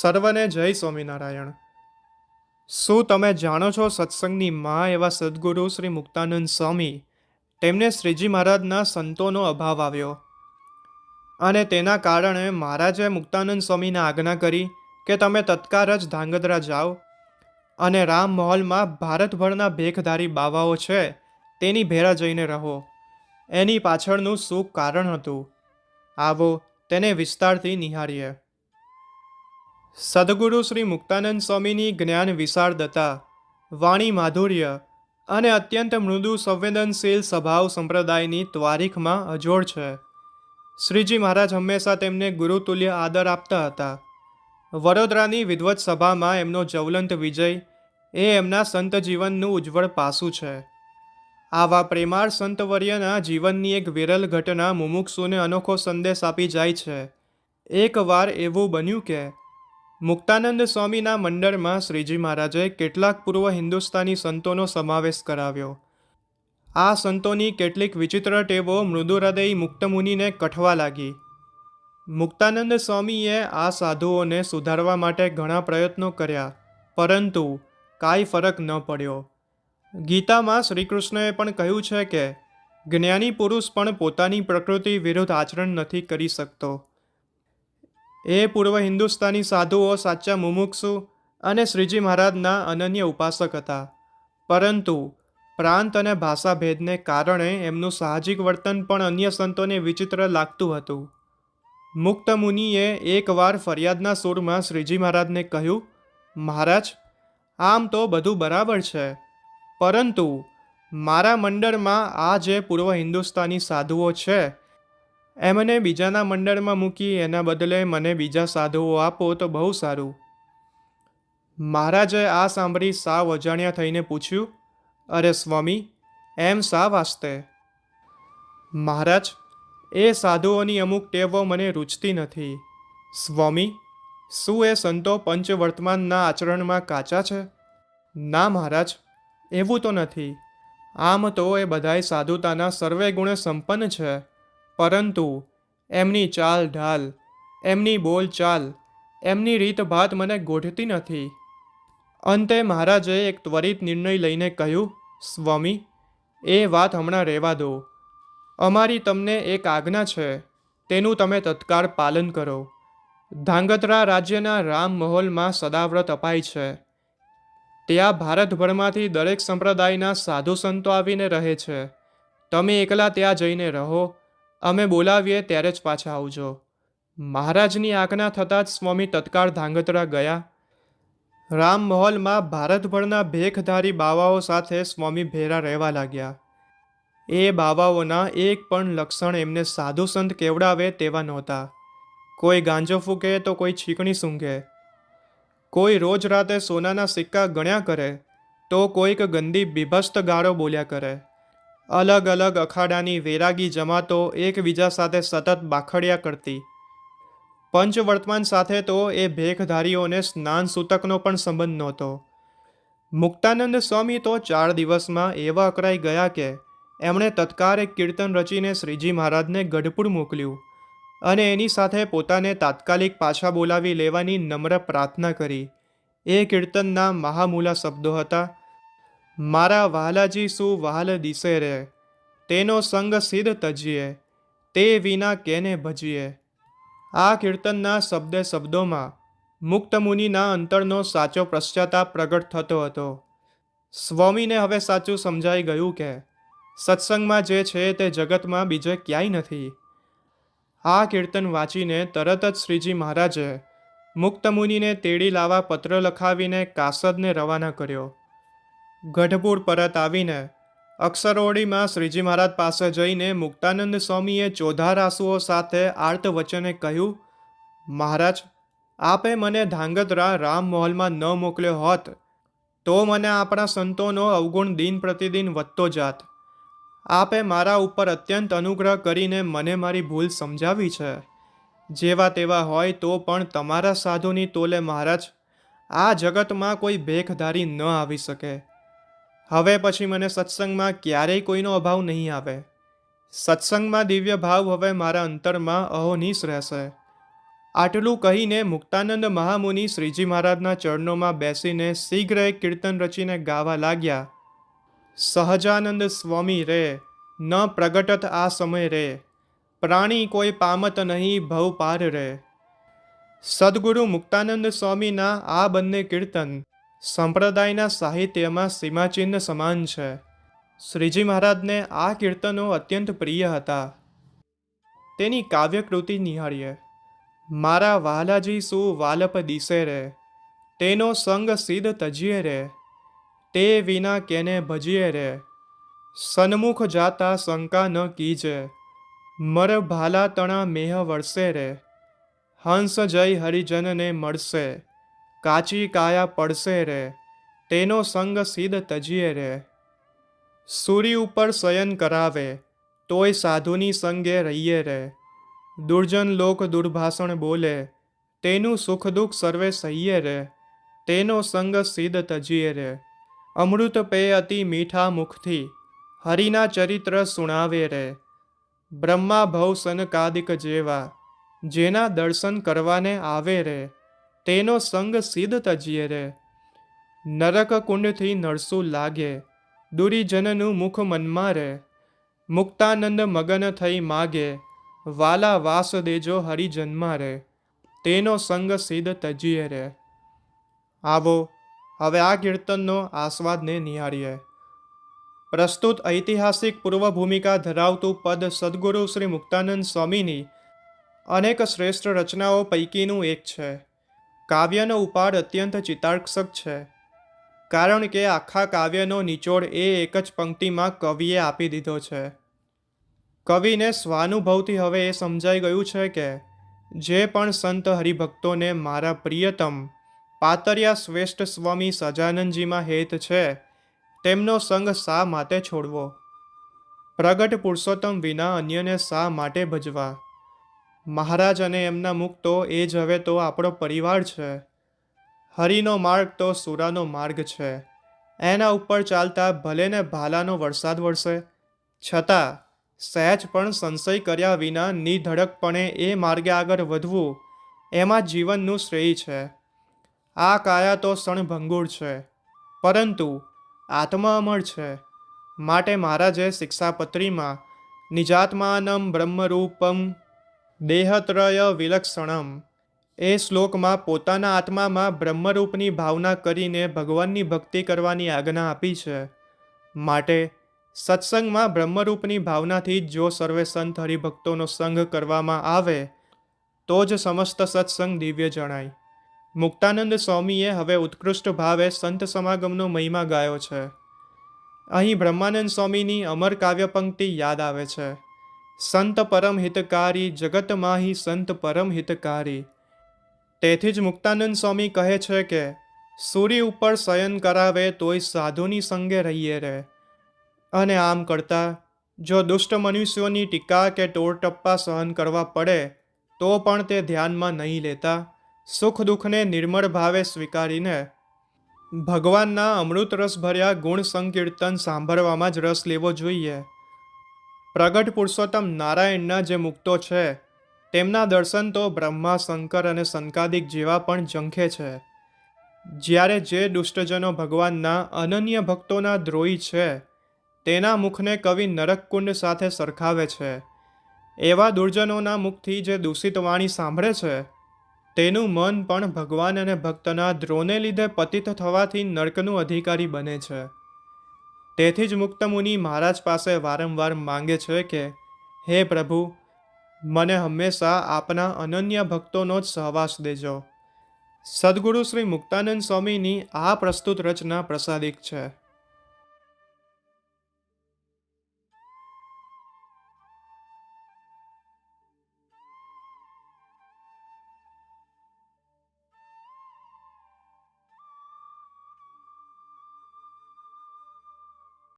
સર્વને જય સ્વામિનારાયણ. શું તમે જાણો છો સત્સંગની માં એવા સદગુરુ શ્રી મુક્તાનંદ સ્વામી તેમને શ્રીજી મહારાજના સંતોનો અભાવ આવ્યો અને તેના કારણે મહારાજે મુક્તાનંદ સ્વામીને આજ્ઞા કરી કે તમે તત્કાળ જ ધાંગધ્રા જાઓ અને રામ મહોલમાં ભારતભરના ભેખધારી બાવાઓ છે તેની ભેરા જઈને રહો. એની પાછળનું શું કારણ હતું, આવો તેને વિસ્તારથી નિહાળીએ. સદગુરુ શ્રી મુક્તાનંદ સ્વામીની જ્ઞાન વિશાળદતા, વાણી માધુર્ય અને અત્યંત મૃદુ સંવેદનશીલ સ્વભાવ સંપ્રદાયની ત્વારીખમાં અજોડ છે. શ્રીજી મહારાજ હંમેશા તેમને ગુરુતુલ્ય આદર આપતા હતા. વડોદરાની વિદ્વત સભામાં એમનો જ્વલંત વિજય એ એમના સંત જીવનનું ઉજ્જવળ પાસું છે. આવા પ્રેમાળ સંતવર્યના જીવનની એક વિરલ ઘટના મુમુક્ષુને અનોખો સંદેશ આપી જાય છે. એકવાર એવું બન્યું કે મુક્તાનંદ સ્વામીના મંડળમાં શ્રીજી મહારાજે કેટલાક પૂર્વ હિન્દુસ્તાની સંતોનો સમાવેશ કરાવ્યો. આ સંતોની કેટલીક વિચિત્ર ટેવો મૃદુ હૃદયી મુક્તમુનિને કઠવા લાગી. મુક્તાનંદ સ્વામીએ આ સાધુઓને સુધારવા માટે ઘણા પ્રયત્નો કર્યા, પરંતુ કાંઈ ફરક ન પડ્યો. ગીતામાં શ્રીકૃષ્ણએ પણ કહ્યું છે કે જ્ઞાની પુરુષ પણ પોતાની પ્રકૃતિ વિરુદ્ધ આચરણ નથી કરી શકતો. એ પૂર્વ હિન્દુસ્તાની સાધુઓ સાચા મુમુક્ષુ અને શ્રીજી મહારાજના અનન્ય ઉપાસક હતા, પરંતુ પ્રાંત અને ભાષા ભેદને કારણે એમનું સાહજિક વર્તન પણ અન્ય સંતોને વિચિત્ર લાગતું હતું. મુક્ત મુનિએ એકવાર ફરિયાદના સૂરમાં શ્રીજી મહારાજને કહ્યું, મહારાજ, આમ તો બધું બરાબર છે, પરંતુ મારા મંડળમાં આ જે પૂર્વ હિન્દુસ્તાની સાધુઓ છે એમને બીજાના મંડળમાં મૂકી એના બદલે મને બીજા સાધુઓ આપો તો બહુ સારું. મહારાજે આ સાંભળી સાવ અજાણ્યા થઈને પૂછ્યું, અરે સ્વામી, એમ શા વાસ્તે? મહારાજ, એ સાધુઓની અમુક ટેવો મને રૂચતી નથી. સ્વામી, શું એ સંતો પંચવર્તમાનના આચરણમાં કાચા છે? ના મહારાજ, એવું તો નથી. આમ તો એ બધાય સાધુતાના સર્વે ગુણે સંપન્ન છે, પરંતુ એમની ચાલ ઢાલ, એમની બોલચાલ, એમની રીતભાત મને ગોઠતી નથી. અંતે મહારાજે એક ત્વરિત નિર્ણય લઈને કહ્યું, સ્વામી, એ વાત હમણાં રહેવા દો. અમારી તમને એક આજ્ઞા છે, તેનું તમે તત્કાળ પાલન કરો. ધાંગધ્રા રાજ્યના રામ મહોલમાં સદાવ્રત અપાય છે. ત્યાં ભારતભરમાંથી દરેક સંપ્રદાયના સાધુ સંતો આવીને રહે છે. તમે એકલા ત્યાં જઈને રહો, અમે બોલાવીએ ત્યારે જ પાછા આવજો. મહારાજની આજ્ઞા થતાં જ સ્વામી તત્કાળ ધાંગધ્રા ગયા. રામ મહોલમાં ભારતભરના ભેખધારી બાવાઓ સાથે સ્વામી ભેરા રહેવા લાગ્યા. એ બાવાઓના એક પણ લક્ષણ એમને સાધુ સંત કેવડાવે તેવા નહોતા. કોઈ ગાંજો ફૂંકે તો કોઈ છીકણી સૂંઘે, કોઈ રોજ રાતે સોનાના સિક્કા ગણ્યા કરે તો કોઈક ગંદી બીભત્સ ગાળો બોલ્યા કરે. અલગ અલગ અખાડાની વૈરાગી જમાતો એકબીજા સાથે સતત બાખડ્યા કરતી. પંચવર્તમાન સાથે તો એ ભેખધારીઓને સ્નાન સૂતકનો પણ સંબંધ નહોતો. મુક્તાનંદ સ્વામી તો 4 દિવસમાં એવા અકળાઈ ગયા કે એમણે તત્કાળ એક કીર્તન રચીને શ્રીજી મહારાજને ગઢપુર મોકલ્યું અને એની સાથે પોતાને તાત્કાલિક પાછા બોલાવી લેવાની નમ્ર પ્રાર્થના કરી. એ કીર્તનના મહામૂલા શબ્દો હતા, મારા વહાલાજી શું વહાલ દિશે રે, તેનો સંગ સિદ્ધ તજીએ, તે વિના કેને ભજીએ. આ કીર્તનના શબ્દે શબ્દોમાં મુક્ત મુનિના અંતરનો સાચો પશ્ચાતાપ પ્રગટ થતો હતો. સ્વામીને હવે સાચું સમજાઈ ગયું કે સત્સંગમાં જે છે તે જગતમાં બીજે ક્યાંય નથી. આ કીર્તન વાંચીને તરત જ શ્રીજી મહારાજે મુક્ત મુનિને તેડી લાવવા પત્ર લખાવીને કાસદને રવાના કર્યો. ગઢપુર પરત આવીને અક્ષરોડીમાં શ્રીજી મહારાજ પાસે જઈને મુક્તાનંદ સ્વામીએ ચોધાર આંસુઓ સાથે આર્ત વચને કહ્યું, મહારાજ, આપે મને ધાંગધ્રા રામ મહોલમાં ન મોકલ્યો હોત તો મને આપણા સંતોનો અવગુણ દિન પ્રતિદિન વધતો જાત. આપે મારા ઉપર અત્યંત અનુગ્રહ કરીને મને મારી ભૂલ સમજાવી છે. જેવા તેવા હોય તો પણ તમારા સાધુની તોલે મહારાજ, આ જગતમાં કોઈ ભેખધારી ન આવી શકે. હવે પછી મને સત્સંગમાં ક્યારેય કોઈનો અભાવ નહીં આવે. સત્સંગમાં દિવ્ય ભાવ હવે મારા અંતરમાં અહોનિશ રહેશે. આટલું કહીને મુક્તાનંદ મહામુનિ શ્રીજી મહારાજના ચરણોમાં બેસીને શીઘ્ર એક કીર્તન રચીને ગાવા લાગ્યા. સહજાનંદ સ્વામી રે, ન પ્રગટત આ સમય રે, પ્રાણી કોઈ પામત નહીં ભવ પાર રે. સદગુરુ મુક્તાનંદ સ્વામીના આ બંને કીર્તન સંપ્રદાયના સાહિત્યમાં સીમાચિહ્ન સમાન છે. શ્રીજી મહારાજને આ કીર્તનો અત્યંત પ્રિય હતા. તેની કાવ્યકૃતિ નિહાળીએ. મારા વાલાજી શું વાલપ દિશે રે, તેનો સંગ સિદ્ધ તજીએ રે, તે વિના કેને ભજીએ રે, સન્મુખ જાતા શંકા ન કીજે, મર ભાલા તણા મેહ વળશે રે, હંસ જય હરિજનને મળશે, કાચી કાયા પડશે રે, તેનો સંગ સિદ્ધ તજીએ રે. સૂરી ઉપર શયન કરાવે, તોય સાધુની સંગે રહીએ રે, દુર્જન લોક દુર્ભાષણ બોલે, તેનું સુખ દુઃખ સર્વે સહીએ રે, તેનો સંગ સિદ્ધ તજીએ રે. અમૃત પે અતિ મીઠા મુખથી, હરિના ચરિત્ર સુણાવે રે, બ્રહ્મા ભવ સનકાદિક જેવા, જેના દર્શન કરવાને આવે રે, તેનો સંગ સિદ્ધ તજીએ રે. નરક કુંડથી નરસું લાગે, દુરીજનનું મુખ મનમાં રે, મુક્તાનંદ મગન થઈ માગે, વાલા વાસ દેજો હરિજન્મા રે, તેનો સંગ સિદ્ધ તજીએ રે. આવો હવે આ કીર્તનનો આસ્વાદને નિહાળીએ. પ્રસ્તુત ઐતિહાસિક પૂર્વ ભૂમિકા ધરાવતું પદ સદગુરુ શ્રી મુક્તાનંદ સ્વામીની અનેક શ્રેષ્ઠ રચનાઓ પૈકીનું એક છે. કાવ્યનો ઉપાડ અત્યંત ચિત્તાકર્ષક છે, કારણ કે આખા કાવ્યનો નિચોડ એ એક જ પંક્તિમાં કવિએ આપી દીધો છે. કવિને સ્વાનુભવથી હવે એ સમજાઈ ગયું છે કે જે પણ સંત હરિભક્તોને મારા પ્રિયતમ પાતરિયા શ્રેષ્ઠ સ્વામી સજાનંદજીમાં હેત છે, તેમનો સંગ શા માટે છોડવો, પ્રગટ પુરુષોત્તમ વિના અન્યને શા માટે ભજવા. મહારાજ અને એમના મુક્તો એ જ હવે તો આપણો પરિવાર છે. હરિનો માર્ગ તો સુરાનો માર્ગ છે. એના ઉપર ચાલતા ભલે ને ભાલાનો વરસાદ વરસે, છતાં સહેજ પણ સંશય કર્યા વિના નિધડકપણે એ માર્ગે આગળ વધવું, એમાં જીવનનું શ્રેય છે. આ કાયા તો ક્ષણભંગુર છે, પરંતુ આત્મા અમર છે. માટે મહારાજે શિક્ષાપત્રીમાં નિજાત્માનમ બ્રહ્મરૂપમ દેહત્રય વિલક્ષણમ એ શ્લોકમાં પોતાના આત્મામાં બ્રહ્મરૂપની ભાવના કરીને ભગવાનની ભક્તિ કરવાની આજ્ઞા આપી છે. માટે સત્સંગમાં બ્રહ્મરૂપની ભાવનાથી જો સર્વે સંત હરિભક્તોનો સંગ કરવામાં આવે તો જ સમસ્ત સત્સંગ દિવ્ય જણાય. મુક્તાનંદ સ્વામીએ હવે ઉત્કૃષ્ટ ભાવે સંત સમાગમનો મહિમા ગાયો છે. અહીં બ્રહ્માનંદ સ્વામીની અમર કાવ્ય પંક્તિ યાદ આવે છે. સંત પરમ હિતકારી જગત માહી સંત પરમ હિતકારી. તેથી જ મુક્તાનંદ સ્વામી કહે છે કે સૂરી ઉપર શયન કરાવે તોય સાધુની સંગે રહીએ રે. અને આમ કરતાં જો દુષ્ટ મનુષ્યોની ટીકા કે ટોળટપ્પા સહન કરવા પડે તો પણ તે ધ્યાનમાં નહીં લેતા સુખ દુઃખને નિર્મળ ભાવે સ્વીકારીને ભગવાનના અમૃત રસ ભર્યા ગુણ સંકીર્તન સાંભળવામાં જ રસ લેવો જોઈએ. પ્રગટ પુરુષોત્તમ નારાયણના જે મુક્તો છે તેમના દર્શન તો બ્રહ્મા શંકર અને સંકાદિક જેવા પણ ઝંખે છે. જ્યારે જે દુષ્ટજનો ભગવાનના અનન્ય ભક્તોના દ્રોહી છે તેના મુખને કવિ નરકકુંડ સાથે સરખાવે છે. એવા દુર્જનોના મુખથી જે દૂષિત વાણી સાંભળે છે તેનું મન પણ ભગવાન અને ભક્તના દ્રોહને લીધે પતિત થવાથી નરકનું અધિકારી બને છે. તેથી જ મુક્તમુનિ મહારાજ પાસે વારંવાર માંગે છે કે હે પ્રભુ, મને હંમેશા આપના અનન્ય ભક્તોનો જ સહવાસ દેજો. સદગુરુ શ્રી મુક્તાનંદ સ્વામીની આ પ્રસ્તુત રચના પ્રસાદિક છે.